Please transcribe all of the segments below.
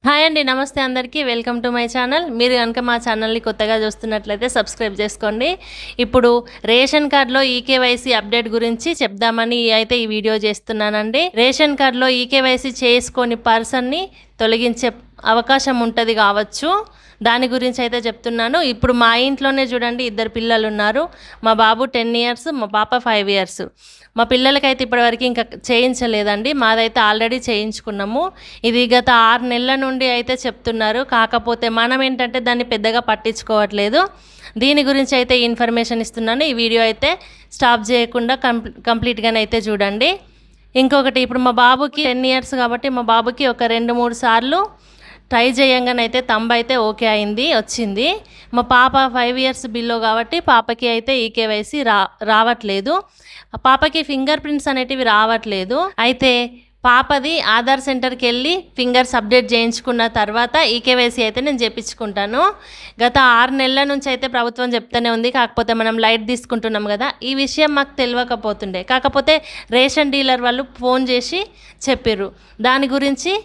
Hi అండి, నమస్తే అందరికీ. Welcome to my channel. మీరు కనుక మా ఛానల్ని కొత్తగా చూస్తున్నట్లయితే సబ్స్క్రైబ్ చేసుకోండి. ఇప్పుడు రేషన్ కార్డులో ఈకేవైసీ అప్డేట్ గురించి చెప్దామని అయితే ఈ వీడియో చేస్తున్నానండి. రేషన్ కార్డులో ఈకేవైసీ చేసుకొని పర్సన్ని తొలగించే అవకాశం ఉంటుంది కావచ్చు, దాని గురించి అయితే చెప్తున్నాను. ఇప్పుడు మా ఇంట్లోనే చూడండి, 2 పిల్లలు ఉన్నారు. మా బాబు 10 ఇయర్స్, మా పాప 5 ఇయర్స్. మా పిల్లలకైతే ఇప్పటివరకు ఇంకా చేయించలేదండి, మాదైతే ఆల్రెడీ చేయించుకున్నాము. ఇది గత 6 నెలల నుండి అయితే చెప్తున్నారు. కాకపోతే మనం ఏంటంటే దాన్ని పెద్దగా పట్టించుకోవట్లేదు. దీని గురించి అయితే ఇన్ఫర్మేషన్ ఇస్తున్నాను. ఈ వీడియో అయితే స్టాప్ చేయకుండా కంప్లీట్గానే అయితే చూడండి. ఇంకొకటి, ఇప్పుడు మా బాబుకి 10 ఇయర్స్ కాబట్టి మా బాబుకి ఒక 2-3 సార్లు ట్రై చేయంగానైతే తంబ అయితే ఓకే అయింది, వచ్చింది. మా పాప 5 ఇయర్స్ బిలో కాబట్టి పాపకి అయితే ఈకేవైసీ రావట్లేదు. పాపకి ఫింగర్ ప్రింట్స్ అనేటివి రావట్లేదు. అయితే పాపది ఆధార్ సెంటర్కి వెళ్ళి ఫింగర్స్ అప్డేట్ చేయించుకున్న తర్వాత ఈకేవైసీ అయితే నేను చేయించుకుంటాను. గత 6 నెలల నుంచి అయితే ప్రభుత్వం చెప్తూనే ఉంది, కాకపోతే మనం లైట్ తీసుకుంటున్నాం కదా. ఈ విషయం మాకు తెలియకపోతుండే, కాకపోతే రేషన్ డీలర్ వాళ్ళు ఫోన్ చేసి చెప్పారు. దాని గురించి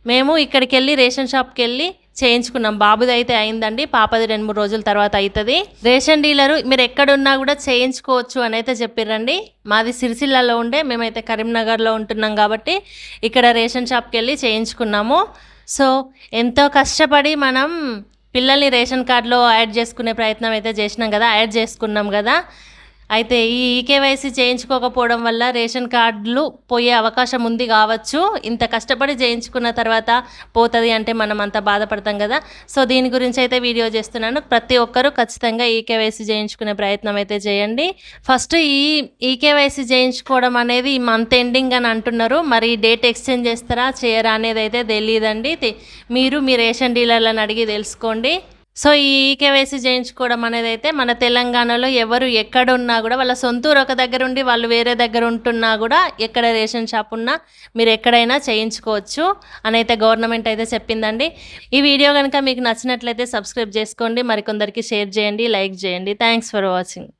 మేము ఇక్కడికి వెళ్ళి రేషన్ షాప్కి వెళ్ళి చేయించుకున్నాం. బాబుది అయితే అయిందండి, పాపది 2-3 రోజుల తర్వాత అవుతుంది. రేషన్ డీలరు మీరు ఎక్కడున్నా కూడా చేయించుకోవచ్చు అని అయితే చెప్పారండి. మాది సిరిసిల్లలో ఉండే, మేమైతే కరీంనగర్లో ఉంటున్నాం కాబట్టి ఇక్కడ రేషన్ షాప్కి వెళ్ళి చేయించుకున్నాము. సో ఎంతో కష్టపడి మనం పిల్లల్ని రేషన్ కార్డులో యాడ్ చేసుకునే ప్రయత్నం అయితే చేసినాం కదా, యాడ్ చేసుకున్నాం కదా. అయితే ఈ ఈకేవైసీ చేయించుకోకపోవడం వల్ల రేషన్ కార్డులు పోయే అవకాశం ఉంది కావచ్చు. ఇంత కష్టపడి చేయించుకున్న తర్వాత పోతుంది అంటే మనం అంత బాధపడతాం కదా. సో దీని గురించి అయితే వీడియో చేస్తున్నాను. ప్రతి ఒక్కరూ ఖచ్చితంగా ఈకేవైసీ చేయించుకునే ప్రయత్నం అయితే చేయండి. ఫస్ట్ ఈ ఈకేవైసీ చేయించుకోవడం అనేది ఈ మంత్ ఎండింగ్ అని అంటున్నారు. మరి డేట్ ఎక్స్చేంజ్ చేస్తారా చేయరా అనేది అయితే తెలియదండి. మీరు మీ రేషన్ డీలర్లను అడిగి తెలుసుకోండి. సో ఈ ఈకేవైసీ చేయించుకోవడం అనేది అయితే మన తెలంగాణలో ఎవరు ఎక్కడ ఉన్నా కూడా, వాళ్ళ సొంతూరు ఒక దగ్గర ఉండి వాళ్ళు వేరే దగ్గర ఉంటున్నా కూడా, ఎక్కడ రేషన్ షాప్ ఉన్నా మీరు ఎక్కడైనా చేయించుకోవచ్చు అని అయితే గవర్నమెంట్ అయితే చెప్పిందండి. ఈ వీడియో కనుక మీకు నచ్చినట్లయితే సబ్స్క్రైబ్ చేసుకోండి, మరికొందరికి షేర్ చేయండి, లైక్ చేయండి. Thanks for watching.